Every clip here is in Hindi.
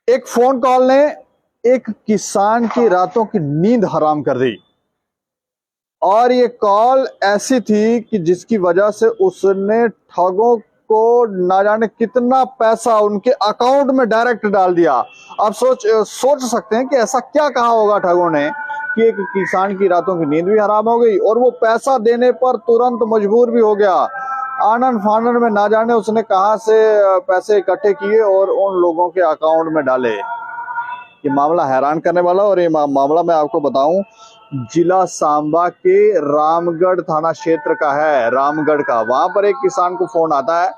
एक फोन कॉल ने एक किसान की रातों की नींद हराम कर दी। और ये कॉल ऐसी थी कि जिसकी वजह से उसने ठगों को ना जाने कितना पैसा उनके अकाउंट में डायरेक्ट डाल दिया। आप सोच सकते हैं कि ऐसा क्या कहा होगा ठगों ने कि एक किसान की रातों की नींद भी हराम हो गई और वो पैसा देने पर तुरंत मजबूर भी हो गया। आनन फानन में ना जाने उसने कहां से पैसे इकट्ठे किए और उन लोगों के अकाउंट में डाले। ये मामला हैरान करने वाला। और ये मामला मैं आपको बताऊं, जिला सांबा के रामगढ़ थाना क्षेत्र का है, रामगढ़ का। वहां पर एक किसान को फोन आता है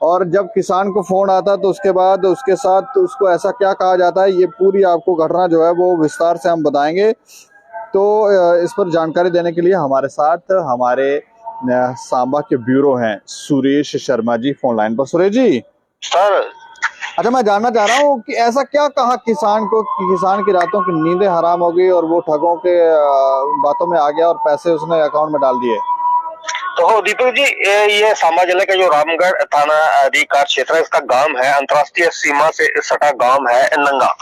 और जब किसान को फोन आता है तो उसके बाद उसके साथ उसको ऐसा क्या कहा जाता है, ये पूरी आपको घटना जो है वो विस्तार से हम बताएंगे। तो इस पर जानकारी देने के लिए हमारे साथ हमारे सांबा के ब्यूरो हैं सुरेश शर्मा जी फोन लाइन पर। सुरेश जी सर, अच्छा, मैं जानना चाह रहा हूँ कि ऐसा क्या कहा किसान को कि किसान की रातों की नींदें हराम हो गई और वो ठगों के बातों में आ गया और पैसे उसने अकाउंट में डाल दिए। तो दीपक जी, ये सांबा जिले का जो रामगढ़ थाना अधिकार क्षेत्र है, इसका गांव है, अंतर्राष्ट्रीय सीमा से सटा गांव है नंगा।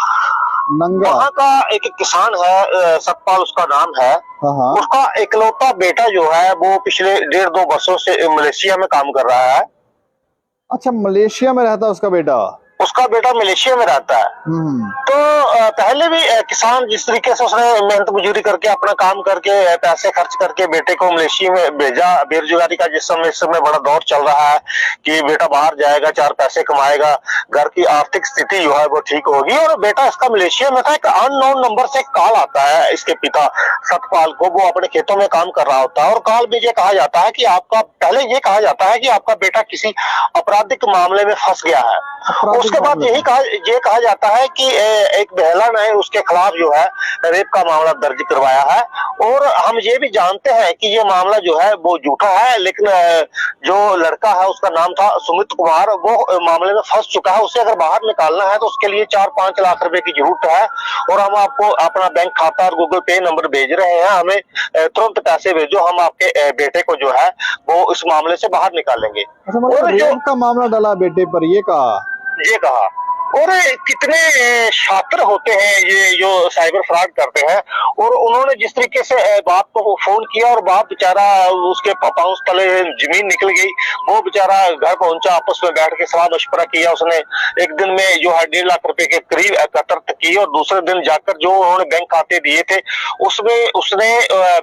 नंगा। वहाँ का एक किसान है, सतपाल उसका नाम है। हाँ। उसका इकलौता बेटा जो है वो पिछले 1.5-2 वर्षों से मलेशिया में काम कर रहा है। अच्छा, मलेशिया में रहता है उसका बेटा? उसका बेटा मलेशिया में रहता है। तो पहले भी किसान जिस तरीके से उसने मेहनत मजदूरी करके अपना काम करके पैसे खर्च करके बेटे को मलेशिया में भेजा, बेरोजगारी का जिस समय इस समय बड़ा दौर चल रहा है कि बेटा बाहर जाएगा, 4 पैसे कमाएगा, घर की आर्थिक स्थिति जो है वो ठीक होगी। और बेटा इसका मलेशिया में था। एक अननोन नंबर से कॉल आता है इसके पिता सतपाल को। वो अपने खेतों में काम कर रहा होता है और कॉल में ये कहा जाता है कि आपका, पहले ये कहा जाता है कि आपका बेटा किसी आपराधिक मामले में फंस गया है। उसके बाद ये कहा जाता है कि एक महिला ने उसके खिलाफ जो है रेप का मामला दर्ज करवाया है। और हम ये भी जानते हैं कि ये मामला जो है वो झूठा है, लेकिन जो लड़का है उसका नाम था सुमित कुमार, वो मामले में फंस चुका है। उसे अगर बाहर निकालना है तो उसके लिए 4-5 लाख रुपए की जरूरत है। और हम आपको अपना बैंक खाता और गूगल पे नंबर भेज रहे हैं, हमें तुरंत पैसे भेजो, हम आपके बेटे को जो है वो इस मामले से बाहर निकालेंगे। अच्छा, मतलब रेप का मामला डाला बेटे पर, ये कहा। और कितने शातिर होते हैं ये जो साइबर फ्रॉड करते हैं। और उन्होंने जिस तरीके से बाप को फोन किया और बाप बेचारा, उसके पांव तले जमीन निकल गई, वो बेचारा घर पहुंचा, आपस में बैठ के सलाह मशवरा किया। उसने एक दिन में जो है 1.5 लाख रुपए के करीब एकत्रित किए और दूसरे दिन जाकर जो उन्होंने बैंक खाते दिए थे उसमें उसने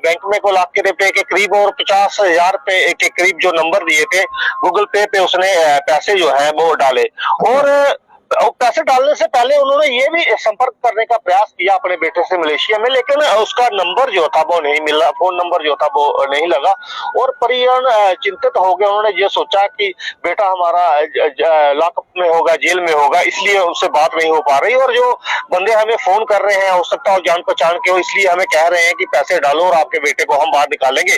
बैंक में को लाख रुपए के करीब और 50,000 रुपए के करीब जो नंबर दिए थे गूगल पे उसने पैसे जो है वो डाले। और पैसे डालने से पहले उन्होंने ये भी संपर्क करने का प्रयास किया अपने बेटे से मलेशिया में, लेकिन उसका नंबर जो था वो नहीं मिला, फोन नंबर जो था वो नहीं लगा। और परिजन चिंतित हो गए। उन्होंने ये सोचा कि बेटा हमारा लॉकअप में होगा, जेल में होगा, इसलिए उनसे बात नहीं हो पा रही। और जो बंदे हमें फोन कर रहे हैं हो सकता है जान पहचान के हो, इसलिए हमें कह रहे हैं कि पैसे डालो और आपके बेटे को हम बाहर निकालेंगे।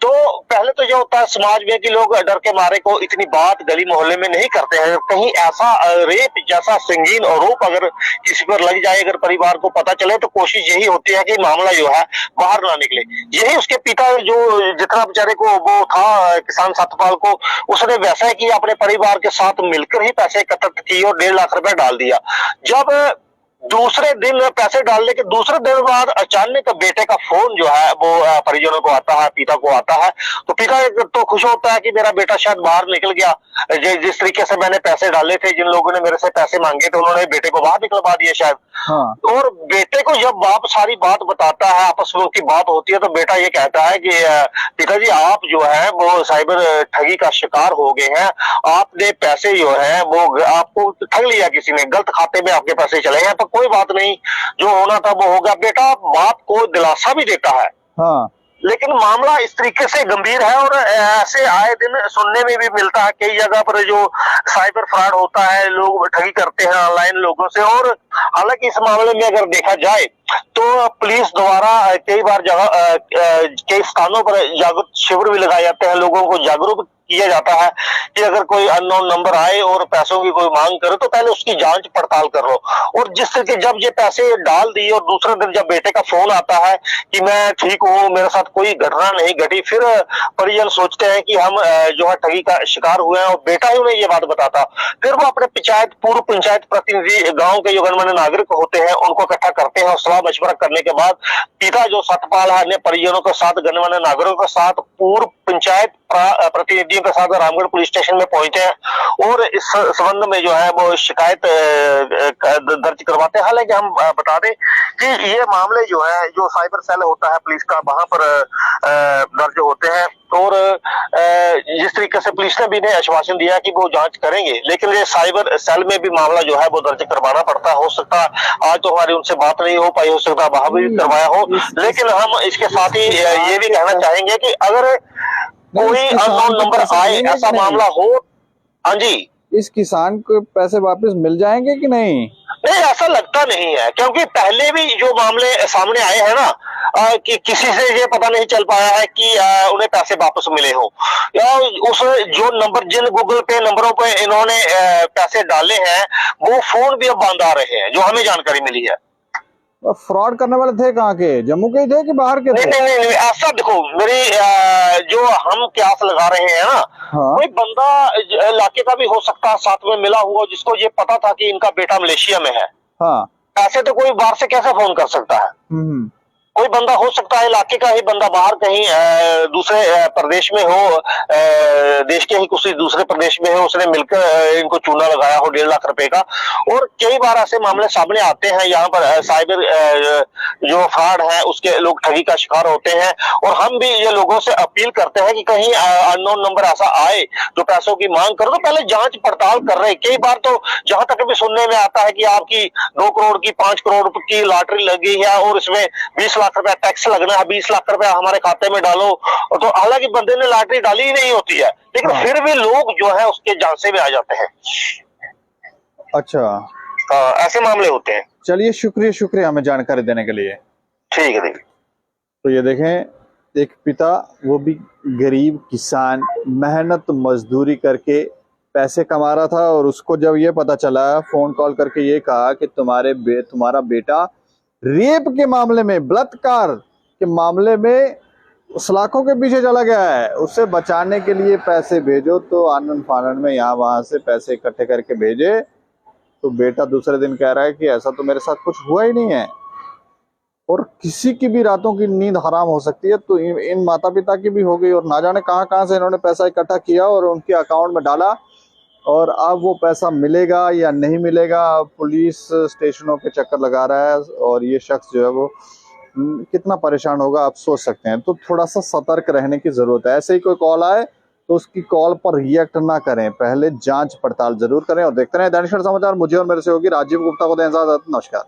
तो पहले तो ये होता है समाज में कि लोग डर के मारे को इतनी बात गली मोहल्ले में नहीं करते हैं। कहीं ऐसा रेप जैसा संगीन आरोप अगर किसी पर लग जाए, अगर परिवार को पता चले, तो कोशिश यही होती है कि मामला जो है बाहर ना निकले। यही उसके पिता जो जितना बेचारे को वो था किसान सतपाल को, उसने वैसा ही किया, अपने परिवार के साथ मिलकर ही पैसे एकत्रित किए और 1.5 लाख रुपए डाल दिया। जब दूसरे दिन पैसे डालने के दूसरे दिन बाद अचानक बेटे का फोन जो है वो परिजनों को आता है, पिता को आता है। तो पिता तो खुश होता है कि मेरा बेटा शायद बाहर निकल गया। जिस तरीके से मैंने पैसे डाले थे, जिन लोगों ने मेरे से पैसे मांगे थे, उन्होंने बेटे को बाहर निकलवा दिया शायद। हाँ। और बेटे को जब बाप सारी बात बताता है, आपस में उनकी बात होती है, तो बेटा ये कहता है कि पिताजी आप जो है वो साइबर ठगी का शिकार हो गए हैं। आपने पैसे जो है वो आपको ठग लिया, किसी ने गलत खाते में आपके पैसे चले हैं। कोई बात नहीं, जो होना था वो होगा। बेटा बाप को दिलासा भी देता है। हाँ। लेकिन मामला इस तरीके से गंभीर है और ऐसे आए दिन सुनने में भी मिलता है कई जगह पर जो साइबर फ्रॉड होता है, लोग ठगी करते हैं ऑनलाइन लोगों से। और हालांकि इस मामले में अगर देखा जाए तो पुलिस द्वारा कई बार जगह कई स्थानों पर जागरूक शिविर भी लगाए जाते हैं, लोगों को जागरूक किया जाता है कि अगर कोई अननोन नंबर आए और पैसों की कोई मांग करे तो पहले उसकी जांच पड़ताल कर लो। और जिस तरह के जब ये पैसे डाल दिए और दूसरे दिन जब बेटे का फोन आता है कि मैं ठीक हूँ, मेरे साथ कोई घटना नहीं घटी, फिर परिजन सोचते हैं कि हम जो है ठगी का शिकार हुए हैं और बेटा ही उन्हें ये बात बताता। फिर वो अपने पूर्व पंचायत प्रतिनिधि, गांव के जो गणमान्य गणमान्य नागरिक होते हैं उनको इकट्ठा करते हैं और सलाह मशवरा करने के बाद पिता जो सतपाल है अन्य परिजनों के साथ, गणमान्य नागरिकों के साथ, पूर्व पंचायत प्रतिनिधियों के साथ रामगढ़ पुलिस स्टेशन में पहुंचे हैं और इस संबंध में जो है वो शिकायत दर्ज करवाते हैं। हालांकि हम बता दें कि ये मामले जो है जो साइबर सेल होता है पुलिस का वहां पर दर्ज होते हैं और जिस तरीके से पुलिस ने भी इन्हें आश्वासन दिया कि वो जांच करेंगे, लेकिन ये साइबर सेल में भी मामला जो है वो दर्ज करवाना पड़ता है। हो सकता आज तो हमारी उनसे बात नहीं हो पाई, हो सकता वहां भी करवाया हो, लेकिन हम इसके साथ ही ये भी कहना चाहेंगे कि अगर कोई अननोन नंबर आए, ऐसा मामला हो। हाँ जी, इस किसान को पैसे वापस मिल जाएंगे कि नहीं? नहीं, ऐसा लगता नहीं है, क्योंकि पहले भी जो मामले सामने आए हैं ना कि किसी से ये पता नहीं चल पाया है कि उन्हें पैसे वापस मिले हो, या उस जो नंबर जिन गूगल पे नंबरों पे इन्होंने पैसे डाले हैं वो फोन भी अब बंद आ रहे हैं, जो हमें जानकारी मिली है। फ्रॉड करने वाले थे कहाँ के? जम्मू के ही थे कि बाहर के थे? नहीं, ऐसा देखो, मेरी जो हम क्यास लगा रहे हैं ना, हाँ। कोई बंदा इलाके का भी हो सकता है साथ में मिला हुआ, जिसको ये पता था कि इनका बेटा मलेशिया में है। हाँ। ऐसे तो कोई बाहर से कैसे फोन कर सकता है? कोई बंदा हो सकता है इलाके का ही बंदा, बाहर कहीं दूसरे प्रदेश में हो, देश के ही किसी दूसरे प्रदेश में हो, उसने मिलकर इनको चूना लगाया हो 1.5 लाख रुपए का। और कई बार ऐसे मामले सामने आते हैं, यहाँ पर साइबर जो फ्रॉड है उसके लोग ठगी का शिकार होते हैं। और हम भी ये लोगों से अपील करते हैं कि कहीं अननोन नंबर ऐसा आए जो पैसों की मांग करे तो पहले जांच पड़ताल कर रहे। कई बार तो जहां तक भी सुनने में आता है कि आपकी 2 करोड़ की 5 करोड़ की लॉटरी लगी है और इसमें 20 लाख रुपया टैक्स लगना है, 20 लाख रुपया हमारे खाते में डालो। तो हालांकि बंदे ने लॉटरी डाली ही नहीं होती है, लेकिन फिर भी लोग जो है उसके झांसे में आ जाते हैं। अच्छा, ऐसे मामले होते हैं। चलिए, शुक्रिया हमें जानकारी देने के लिए। ठीक है। तो ये देखें, एक पिता, वो भी गरीब किसान, मेहनत मजदूरी करके पैसे कमा रहा था और उसको जब ये पता चला, फोन कॉल करके ये कहा कि तुम्हारा बेटा रेप के मामले में, बलात्कार के मामले में सलाखों के पीछे चला गया है, उससे बचाने के लिए पैसे भेजो। तो आनंद फानन में यहाँ वहां से पैसे इकट्ठे करके भेजे, तो बेटा दूसरे दिन कह रहा है कि ऐसा तो मेरे साथ कुछ हुआ ही नहीं है। और किसी की भी रातों की नींद हराम हो सकती है, तो इन माता पिता की भी हो गई। और ना जाने कहां से इन्होंने पैसा इकट्ठा किया और उनके अकाउंट में डाला, और अब वो पैसा मिलेगा या नहीं मिलेगा, पुलिस स्टेशनों के चक्कर लगा रहा है। और ये शख्स जो है वो कितना परेशान होगा आप सोच सकते हैं। तो थोड़ा सा सतर्क रहने की जरूरत है। ऐसे ही कोई कॉल आए तो उसकी कॉल पर रिएक्ट ना करें, पहले जांच पड़ताल जरूर करें। और देखते रहें दैनिक सवेरा समाचार। मुझे और मेरे सहयोगी राजीव गुप्ता को दें इजाजत। नमस्कार।